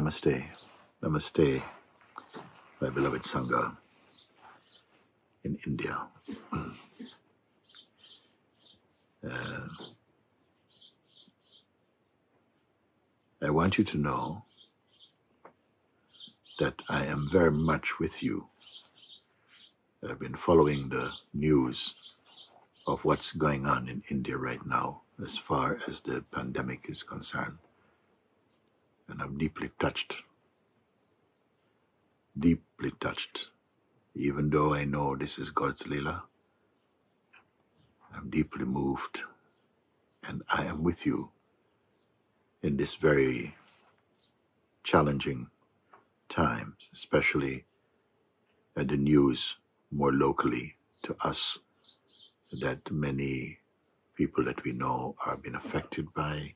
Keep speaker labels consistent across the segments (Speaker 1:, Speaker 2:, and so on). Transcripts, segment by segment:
Speaker 1: Namaste. Namaste, my beloved Sangha in India. I want you to know that I am very much with you. I've been following the news of what's going on in India right now as far as the pandemic is concerned. And I'm deeply touched, even though I know this is God's Leela. I'm deeply moved, and I am with you in this very challenging times, especially at the news more locally to us, that many people that we know are being affected by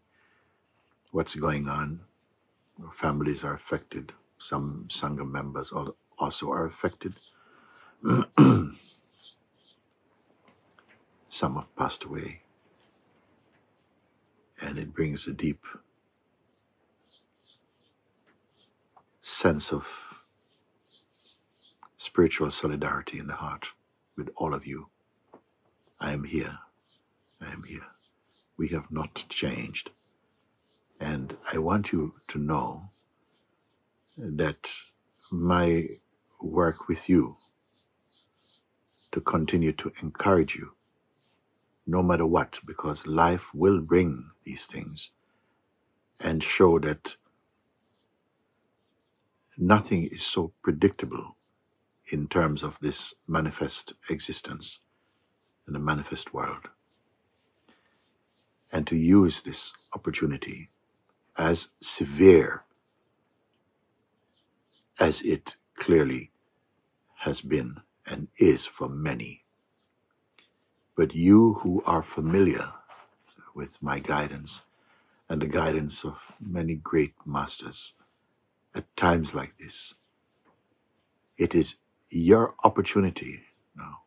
Speaker 1: what's going on. Families are affected. Some Sangha members also are affected. Some have passed away. And it brings a deep sense of spiritual solidarity in the heart with all of you. I am here. I am here. We have not changed. And I want you to know that my work with you to continue to encourage you, no matter what, because life will bring these things and show that nothing is so predictable in terms of this manifest existence in the manifest world. And to use this opportunity, as severe as it clearly has been and is for many. But you who are familiar with my guidance and the guidance of many great masters at times like this, it is your opportunity now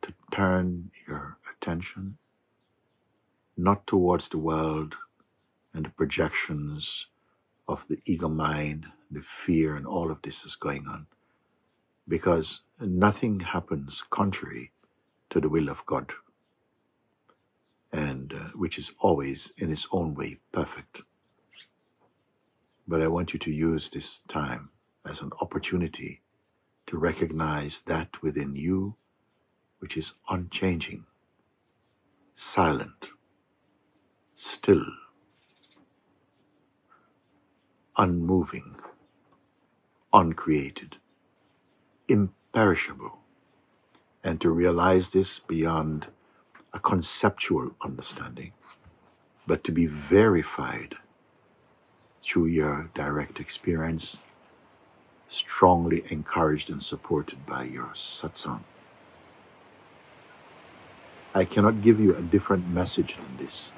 Speaker 1: to turn your attention not towards the world and the projections of the ego mind, the fear, and all of this is going on. Because nothing happens contrary to the will of God, and which is always in its own way perfect. But I want you to use this time as an opportunity to recognize that within you which is unchanging, silent, still, unmoving, uncreated, imperishable, and to realize this beyond a conceptual understanding, but to be verified through your direct experience, strongly encouraged and supported by your satsang. I cannot give you a different message than this,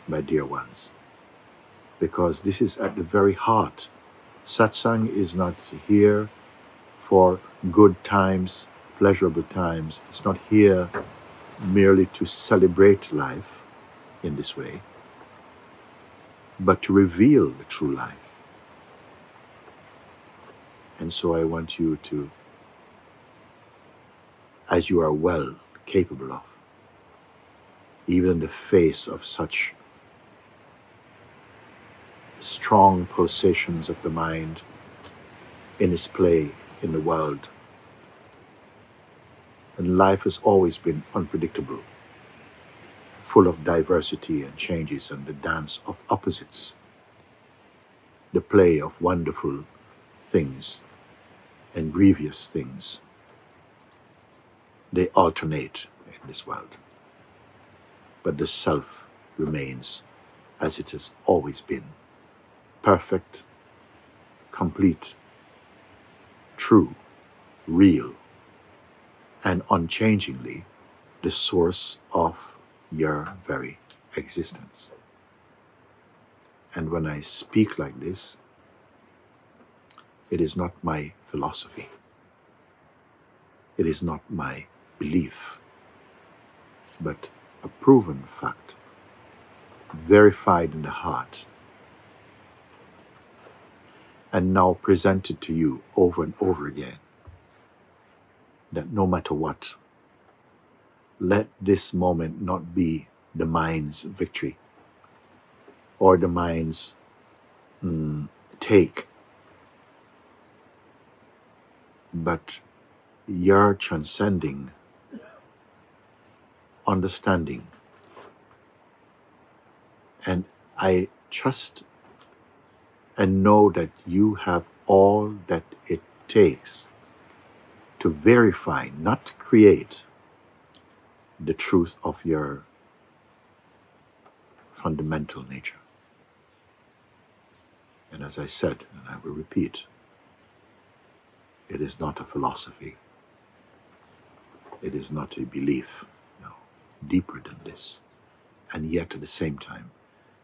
Speaker 1: my dear ones, because this is at the very heart. Satsang is not here for good times, pleasurable times. It's not here merely to celebrate life in this way, but to reveal the true life. And so I want you to, as you are well capable of, even in the face of such strong pulsations of the mind in its play in the world, and life has always been unpredictable, full of diversity and changes and the dance of opposites, the play of wonderful things and grievous things. They alternate in this world. But the self remains as it has always been, perfect, complete, true, real, and unchangingly the source of your very existence. And when I speak like this, it is not my philosophy. It is not my belief, but a proven fact, verified in the heart. and now presented to you over and over again, that no matter what, let this moment not be the mind's victory or the mind's take, but your transcending understanding. And I trust and know that you have all that it takes to verify, not create, the truth of your fundamental nature. And as I said, and I will repeat, it is not a philosophy. It is not a belief. No, deeper than this. And yet at the same time,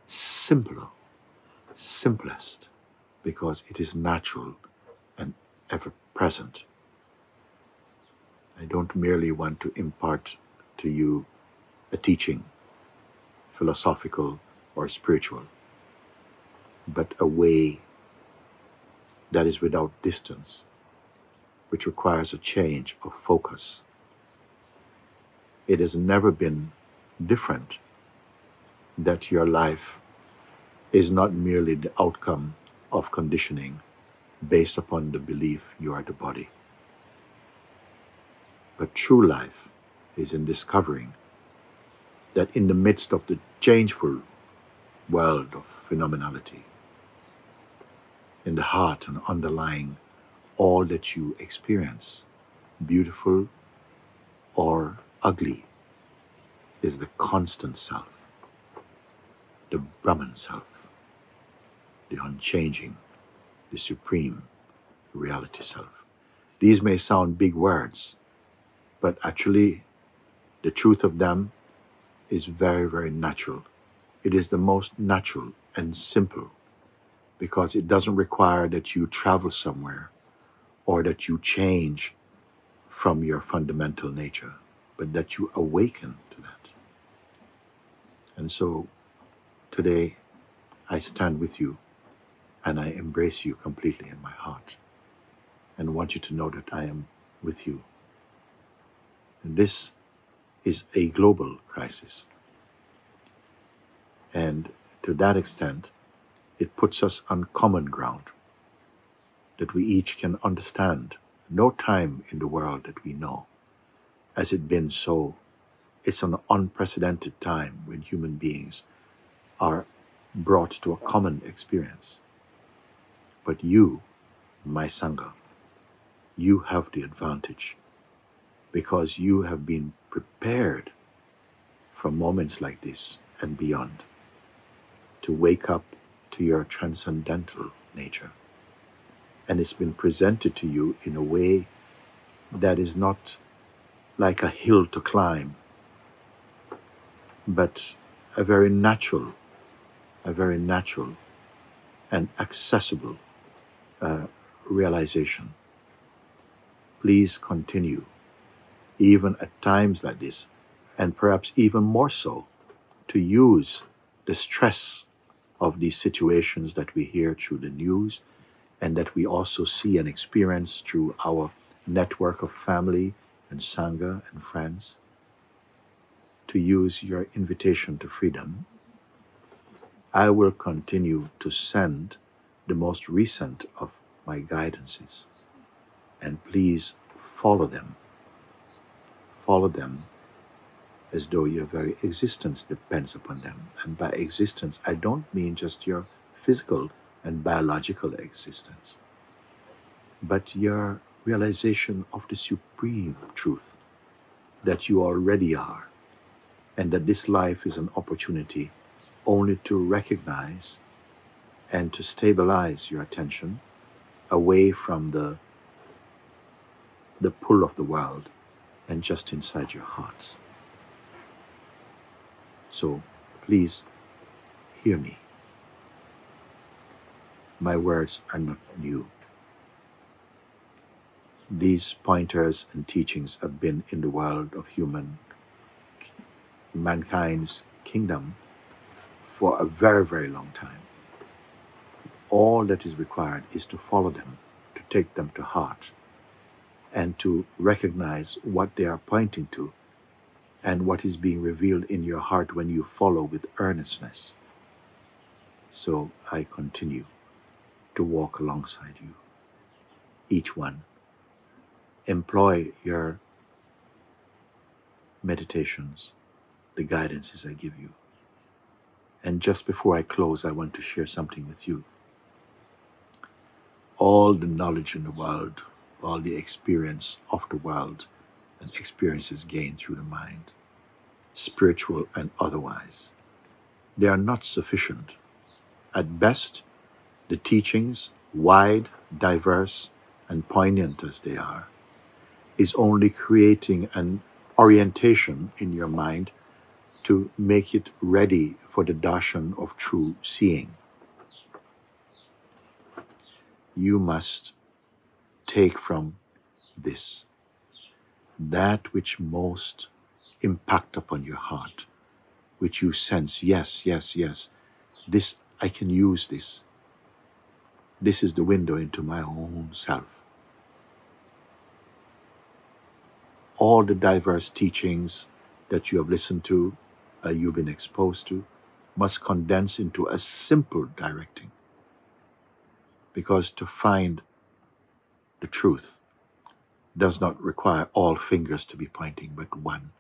Speaker 1: simpler, simplest, because it is natural and ever present. I don't merely want to impart to you a teaching, philosophical or spiritual, but a way that is without distance, which requires a change of focus. It has never been different that your life is not merely the outcome of conditioning based upon the belief you are the body. But true life is in discovering that in the midst of the changeful world of phenomenality, in the heart and underlying all that you experience, beautiful or ugly, is the constant self, the Brahman self, the unchanging, the supreme reality self. These may sound big words, but actually the truth of them is very, very natural. It is the most natural and simple because it doesn't require that you travel somewhere or that you change from your fundamental nature, but that you awaken to that. And so today I stand with you and I embrace you completely in my heart and want you to know that I am with you. And this is a global crisis. And to that extent, it puts us on common ground that we each can understand. No time in the world that we know has it been so. It's an unprecedented time when human beings are brought to a common experience. But you, my Sangha, you have the advantage because you have been prepared for moments like this and beyond to wake up to your transcendental nature. And it's been presented to you in a way that is not like a hill to climb, but a very natural and accessible realization. Please continue, even at times like this, and perhaps even more so, to use the stress of these situations that we hear through the news and that we also see and experience through our network of family and Sangha and friends, to use your invitation to freedom. I will continue to send the most recent of my guidances, and please follow them. Follow them as though your very existence depends upon them. And by existence, I don't mean just your physical and biological existence, but your realization of the supreme truth that you already are, and that this life is an opportunity only to recognize and to stabilize your attention away from the pull of the world and just inside your hearts. So please hear me. My words are not new. These pointers and teachings have been in the world of mankind's kingdom for a very, very long time. all that is required is to follow them, to take them to heart, and to recognize what they are pointing to and what is being revealed in your heart when you follow with earnestness. So I continue to walk alongside you. Each one, employ your meditations, the guidances I give you. And just before I close, I want to share something with you. All the knowledge in the world, all the experience of the world, and experiences gained through the mind, spiritual and otherwise, they are not sufficient. At best, the teachings, wide, diverse, and poignant as they are, is only creating an orientation in your mind to make it ready for the darshan of true seeing. You must take from this that which most impact upon your heart, which you sense, yes, yes, yes, this, I can use this. This is the window into my own self. All the diverse teachings that you have listened to, you've been exposed to, must condense into a simple directing. Because to find the truth does not require all fingers to be pointing, but one.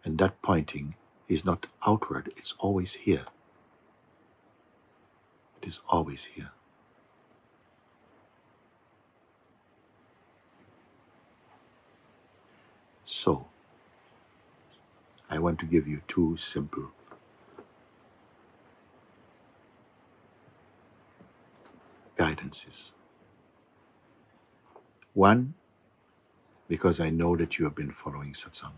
Speaker 1: And that pointing is not outward, it's always here. It is always here. So, I want to give you two simple guidances. One, because I know that you have been following satsang.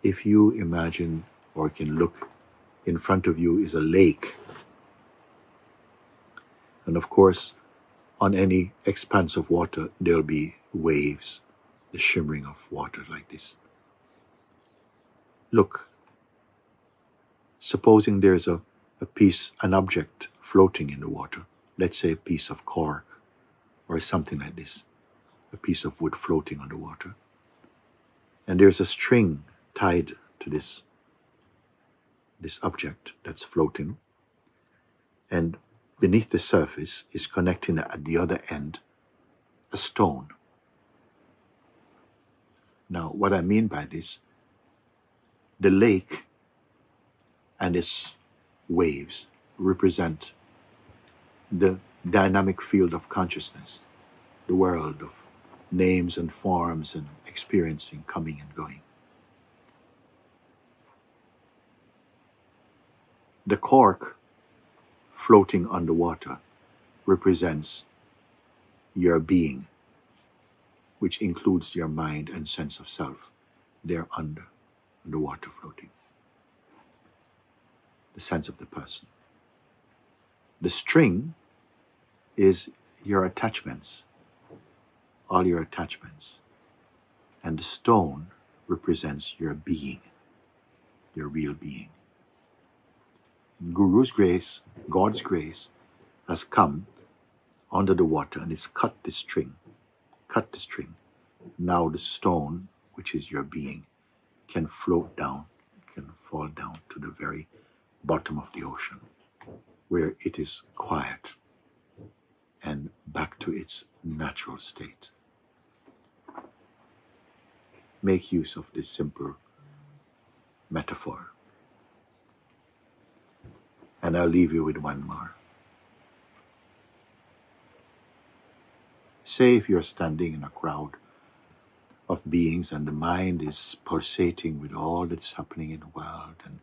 Speaker 1: If you imagine or can look in front of you is a lake, and of course, on any expanse of water, there'll be waves, the shimmering of water like this. Look, supposing there's a piece, an object floating in the water, let's say a piece of cork or something like this, a piece of wood floating on the water. And there's a string tied to this object that's floating. And beneath the surface is connecting at the other end a stone. Now, what I mean by this, the lake and its waves represent the dynamic field of consciousness, the world of names and forms and experiencing, coming and going. The cork floating on the water represents your being, which includes your mind and sense of self. They're under the water floating. The sense of the person. The string is your attachments, all your attachments. And the stone represents your being, your real being. Guru's grace, God's grace, has come under the water and it's cut the string. Cut the string. Now the stone, which is your being, can float down, can fall down to the very bottom of the ocean, where it is quiet and back to its natural state. Make use of this simple metaphor. And I'll leave you with one more. Say if you're standing in a crowd of beings and the mind is pulsating with all that's happening in the world and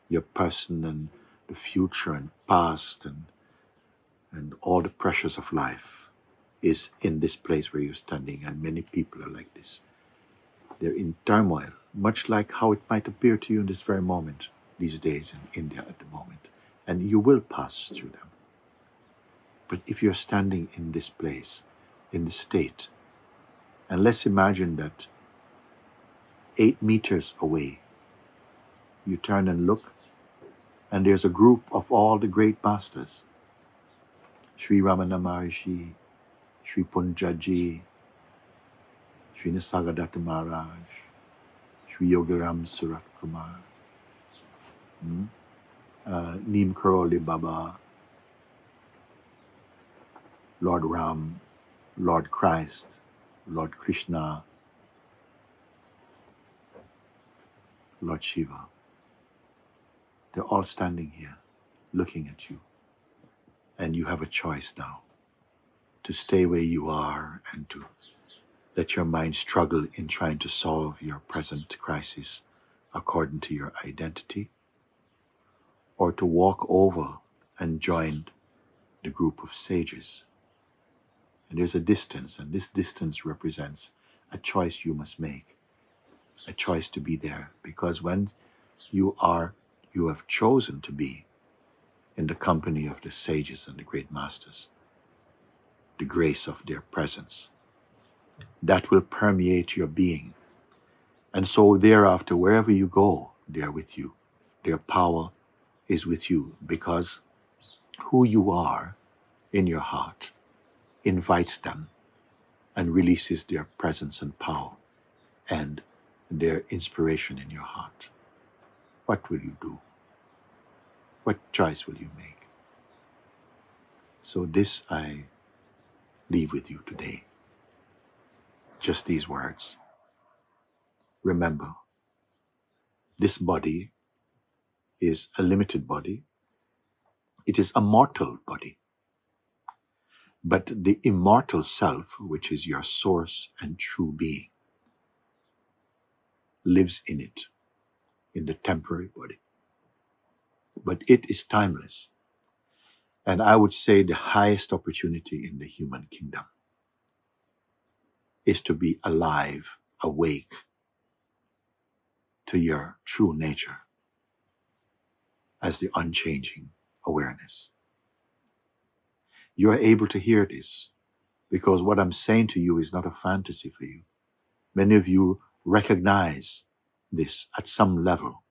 Speaker 1: your person and the future and past and all the pressures of life is in this place where you're standing, and many people are like this. They're in turmoil, much like how it might appear to you in this very moment, these days in India at the moment. And you will pass through them. But if you're standing in this place, in this state, and let's imagine that 8 meters away, you turn and look, And there's a group of all the great masters, Sri Ramana Maharishi, Sri Punjaji, Sri Nisargadatta Maharaj, Sri Yogiram Surat Kumar, Neem Karoli Baba, Lord Ram, Lord Christ, Lord Krishna, Lord Shiva. They're all standing here looking at you. And you have a choice now to stay where you are and to let your mind struggle in trying to solve your present crisis according to your identity, or to walk over and join the group of sages. And there's a distance, and this distance represents a choice you must make, a choice to be there. Because when you have chosen to be in the company of the sages and the great masters, the grace of their presence, that will permeate your being. And so thereafter, wherever you go, they're with you. Their power is with you, because who you are in your heart invites them and releases their presence and power and their inspiration in your heart. What will you do? What choice will you make? So this I leave with you today. Just these words. Remember, this body is a limited body. It is a mortal body. But the immortal self, which is your source and true being, lives in it, in the temporary body. But it is timeless. And I would say the highest opportunity in the human kingdom is to be alive, awake to your true nature as the unchanging awareness. You are able to hear this because what I'm saying to you is not a fantasy for you. Many of you recognize this at some level,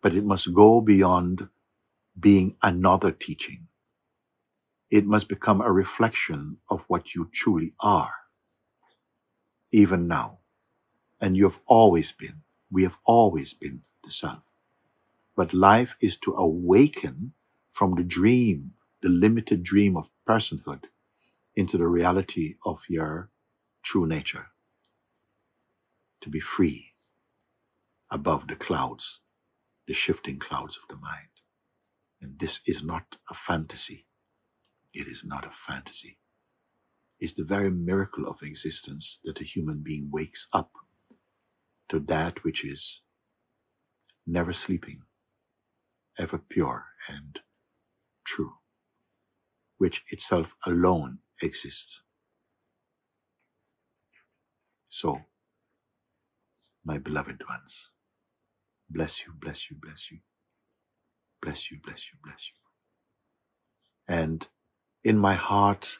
Speaker 1: but it must go beyond being another teaching. It must become a reflection of what you truly are, even now. And you have always been, we have always been the self. But life is to awaken from the dream, the limited dream of personhood, into the reality of your true nature. To be free above the clouds, the shifting clouds of the mind. And this is not a fantasy. It is not a fantasy. It's the very miracle of existence that a human being wakes up to that which is never sleeping, ever pure and true, which itself alone exists. So, my beloved ones, bless you, bless you, bless you, bless you, bless you, bless you. And in my heart,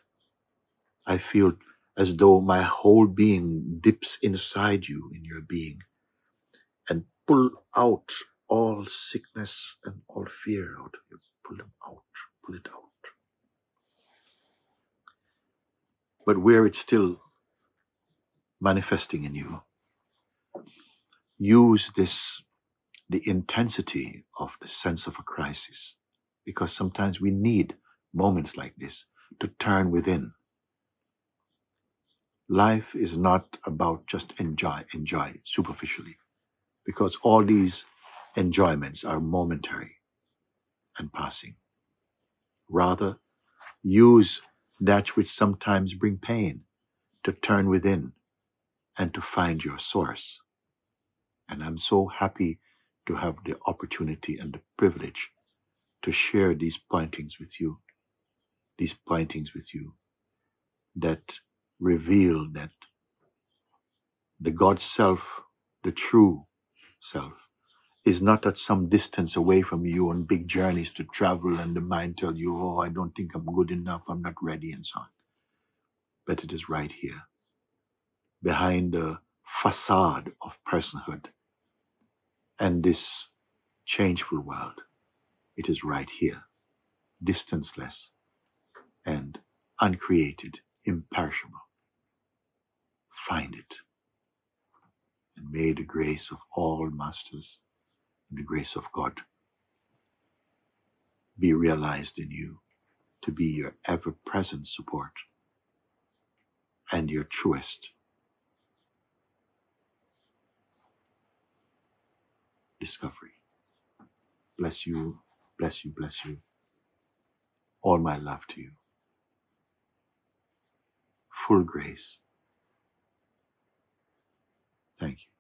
Speaker 1: I feel as though my whole being dips inside you in your being and pull out all sickness and all fear out of you. Pull them out, pull it out. But where it's still manifesting in you, use this, the intensity of the sense of a crisis, because sometimes we need moments like this to turn within. Life is not about just enjoy superficially, because all these enjoyments are momentary and passing. Rather, use that which sometimes bring pain to turn within and to find your source. And I'm so happy to have the opportunity and the privilege to share these pointings with you, that reveal that the God self, the true self, is not at some distance away from you on big journeys to travel, and the mind tell you, oh, I don't think I'm good enough, I'm not ready, and so on. But it is right here, behind the facade of personhood and this changeful world. It is right here, distanceless and uncreated, imperishable. Find it, and may the grace of all masters and the grace of God be realized in you to be your ever-present support and your truest discovery. Bless you, bless you, bless you. All my love to you. Full grace. Thank you.